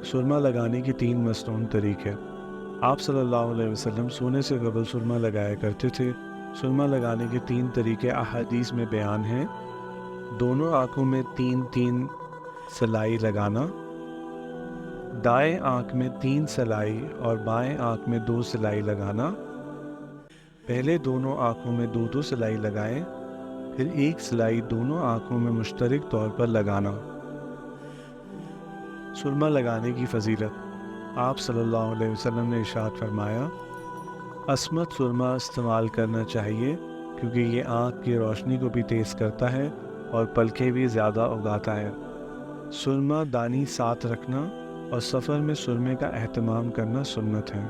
سرما لگانے کے 3 مصنون طریقے۔ آپ صلی اللہ علیہ وسلم سونے سے قبل سرما لگایا کرتے تھے۔ سرما لگانے کے 3 طریقے احادیث میں بیان ہیں۔ دونوں آنکھوں میں 3 سلائی لگانا، دائیں آنکھ میں 3 سلائی اور بائیں آنکھ میں 2 سلائی لگانا۔ پہلے دونوں آنکھوں میں 2 سلائی لگائیں، پھر 1 سلائی دونوں آنکھوں میں مشترک طور پر لگانا۔ سرما لگانے کی فضیلت۔ آپ صلی اللہ علیہ وسلم نے ارشاد فرمایا، عصمت سرما استعمال کرنا چاہیے کیونکہ یہ آنکھ کی روشنی کو بھی تیز کرتا ہے اور پلکیں بھی زیادہ اگاتا ہے۔ سرما دانی ساتھ رکھنا اور سفر میں سرمے کا اہتمام کرنا سنت ہے۔